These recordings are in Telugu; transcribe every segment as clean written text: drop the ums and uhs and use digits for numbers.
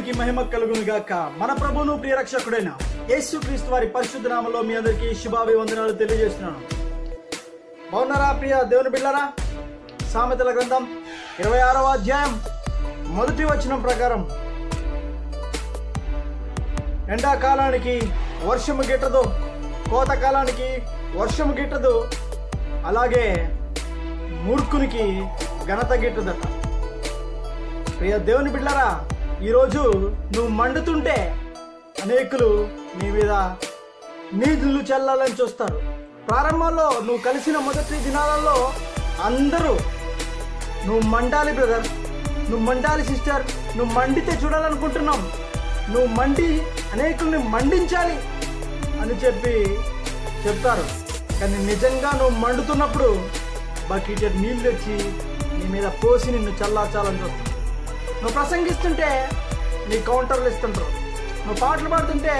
నామానికి మహిమ కలుగును గాక. మన ప్రభువును ప్రియరక్షకుడైన యేసుక్రీస్తు వారి పరిశుద్ధ నామములో మీ అందరికీ శుభాభివందనాలు తెలియజేస్తున్నాను. బాగున్నారా ప్రియ దేవుని బిడ్డలారా? సామెతల గ్రంథం 26వ అధ్యాయం 1వ వచనం ప్రకారం, ఎండాకాలానికి వర్షము గిట్టదు, కోతకాలానికి వర్షము గిట్టదు, అలాగే మూర్ఖునికి ఘనత గిట్టదట. ప్రియ దేవుని బిడ్డలారా, ఈరోజు నువ్వు మండుతుంటే అనేకులు నీ మీద నీళ్లు చల్లాలని చూస్తారు. ప్రారంభంలో నువ్వు కలిసిన మొదటి దినాలలో అందరూ నువ్వు మండాలి బ్రదర్, నువ్వు మండాలి సిస్టర్, నువ్వు మండితే చూడాలనుకుంటున్నాం, నువ్వు మండి అనేకుల్ని మండించాలి అని చెప్తారు. కానీ నిజంగా నువ్వు మండుతున్నప్పుడు బకెట్ నీళ్ళు తెచ్చి నీ మీద పోసి నిన్ను చల్లార్చాలని చూస్తావు. నువ్వు ప్రసంగిస్తుంటే నీ కౌంటర్లు ఇస్తుంటారు, నువ్వు పాటలు పాడుతుంటే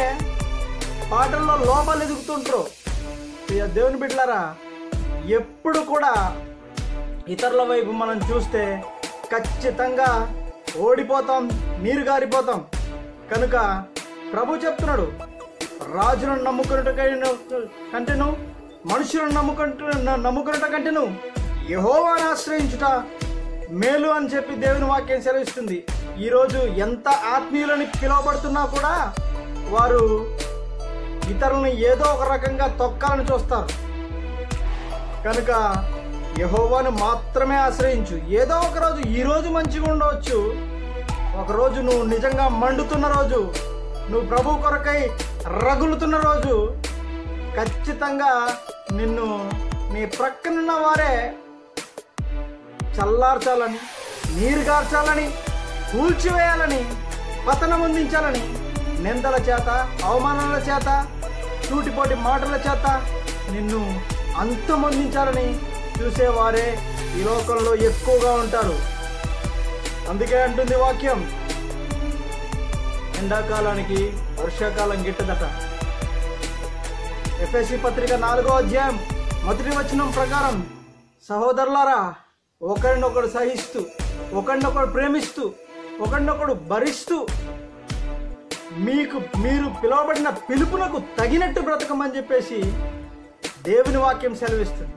పాటల్లో లోపాలు ఎదుగుతుంటారు. దేవుని బిడ్డలారా, ఎప్పుడు కూడా ఇతరుల వైపు మనం చూస్తే ఖచ్చితంగా ఓడిపోతాం, నీరు గారిపోతాం. కనుక ప్రభు చెప్తున్నాడు, రాజులను నమ్ముకున్నట కంటేను, మనుషులను నమ్ముకున్నట కంటేను యెహోవాను ఆశ్రయించుట మేలు అని చెప్పి దేవుని వాక్యం సెలవిస్తుంది. ఈరోజు ఎంత ఆత్మీయులని పిలువబడుతున్నా కూడా వారు ఇతరులను ఏదో ఒక రకంగా తొక్కాలని చూస్తారు. కనుక యెహోవాను మాత్రమే ఆశ్రయించు. ఏదో ఒక రోజు, ఈరోజు మంచిగా ఉండవచ్చు, ఒకరోజు నువ్వు నిజంగా మండుతున్న రోజు, నువ్వు ప్రభు కొరకై రగులుతున్న రోజు ఖచ్చితంగా నిన్ను నీ ప్రక్కనున్న వారే చల్లార్చాలని, నీరు గార్చాలని, కూల్చివేయాలని, పతనం అందించాలని, నిందల చేత, అవమానాల చేత, సూటిపోటి మాటల చేత నిన్ను అంతమొందించాలని చూసేవారే ఈ లోకంలో ఎక్కువగా ఉంటారు. అందుకే అంటుంది వాక్యం, ఎండాకాలానికి వర్షాకాలం గిట్టదట. ఎఫెసీ పత్రిక 4వ అధ్యాయం 1వ వచనం ప్రకారం, సహోదరులారా, ఒకరినొకడు సహిస్తూ, ఒకరినొకడు ప్రేమిస్తూ, ఒకరినొకడు భరిస్తూ మీరు పిలువబడిన పిలుపునకు తగినట్టు బ్రతకమని చెప్పేసి దేవుని వాక్యం సెలవిస్తుంది.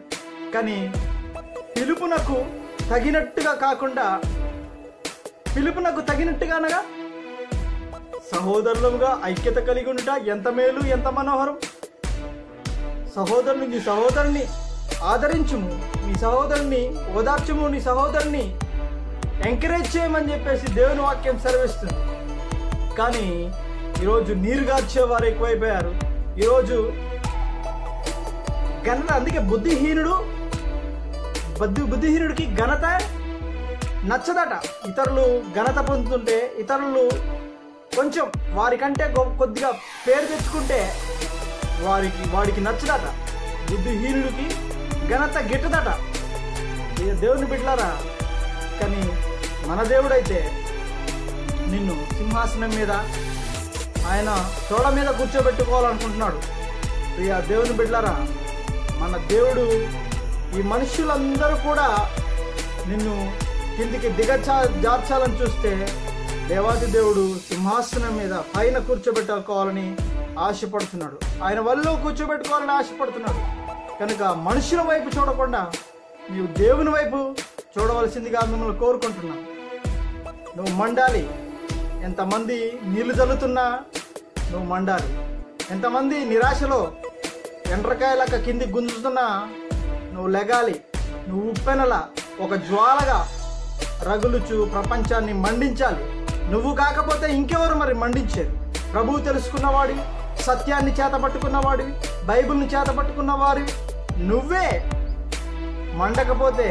కానీ పిలుపునకు తగినట్టుగా కాకుండా, పిలుపునకు తగినట్టుగా అనగా సహోదరులుగా ఐక్యత కలిగి ఉండుట ఎంత మేలు, ఎంత మనోహరం. నీ సహోదరుని ఆదరించుము, నీ సహోదరుని ఓదార్చుము, నీ సహోదరుని ఎంకరేజ్ చేయమని చెప్పేసి దేవుని వాక్యం సెలవిస్తుంది. కానీ ఈరోజు నీరు గార్చేవారు ఎక్కువైపోయారు. ఈరోజు ఘనత, అందుకే బుద్ధిహీనుడికి ఘనత నచ్చదట. ఇతరులు ఘనత పొందుతుంటే, ఇతరులు కొంచెం వారికంటే కొద్దిగా పేరు తెచ్చుకుంటే వాడికి నచ్చదట. బుద్ధిహీనుడికి ఘనత గిట్టదట. దేవుని బిడ్డలారా, కానీ మన దేవుడైతే నిన్ను సింహాసనం మీద, ఆయన తోడ మీద కూర్చోబెట్టుకోవాలనుకుంటున్నాడు. ప్రియ దేవుని బిడ్డలారా, మన దేవుడు ఈ మనుషులందరూ కూడా నిన్ను కిందికి జార్చాలని చూస్తే, దేవాది దేవుడు సింహాసనం మీద పైన కూర్చోబెట్టుకోవాలని ఆశపడుతున్నాడు. ఆయన వల్ల కూర్చోబెట్టుకోవాలని ఆశపడుతున్నాడు. కనుక మనుషుల వైపు చూడకుండా నీవు దేవుని వైపు చూడవలసిందిగా మిమ్మల్ని కోరుకుంటున్నాను. నువ్వు మండాలి. ఎంతమంది నీళ్లు చల్లుతున్నా నువ్వు మండాలి. ఎంతమంది నిరాశలో ఎండ్రకాయలక కింది గుంజుతున్నా నువ్వు లెగాలి. నువ్వు ఉప్పెనలా ఒక జ్వాలగా రగులుచు ప్రపంచాన్ని మండించాలి. నువ్వు కాకపోతే ఇంకెవరు మరి మండించేది? ప్రభువు తెలుసుకున్నవాడివి, సత్యాన్ని చేతపట్టుకున్నవాడివి, బైబిల్ని చేతపట్టుకున్నవాడివి నువ్వే. మండకపోతే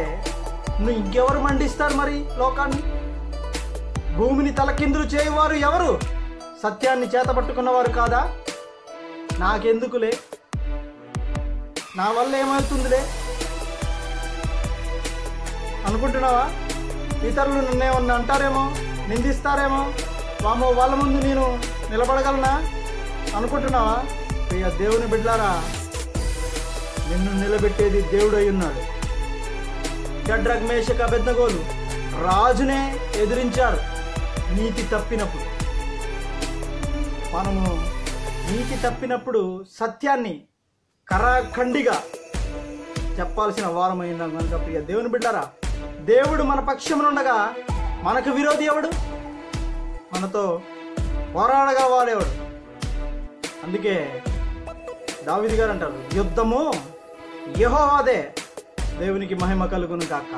నువ్వు ఇంకెవరు మండిస్తారు మరి లోకాన్ని? భూమిని తలకిందులు చేయవారు ఎవరు? సత్యాన్ని చేతపట్టుకున్నవారు కాదా? నాకెందుకులే, నా వల్ల ఏమవుతుందిలే అనుకుంటున్నావా? ఇతరులు నన్నేమన్నా అంటారేమో, నిందిస్తారేమో, వామో వాళ్ళ ముందు నేను నిలబడగలనా అనుకుంటున్నావా? ప్రియ దేవుని బిడ్డలారా, నిన్ను నిలబెట్టేది దేవుడై ఉన్నాడు. షడ్రక్, మేషక్, అబేద్నెగోలు రాజునే ఎదిరించారు నీతి తప్పినప్పుడు. మనము నీతి తప్పినప్పుడు సత్యాన్ని కరాఖండిగా చెప్పాల్సిన వారమైందా కనుక ప్రియ దేవుని బిడ్డారా, దేవుడు మన పక్షమునుండగా మనకు విరోధి ఎవడు? మనతో పోరాడగా వాడేవాడు. అందుకే దావీదు గారు అంటారు, యుద్ధము యెహోవాదే, దేవునికి మహిమ కలుగును గాక.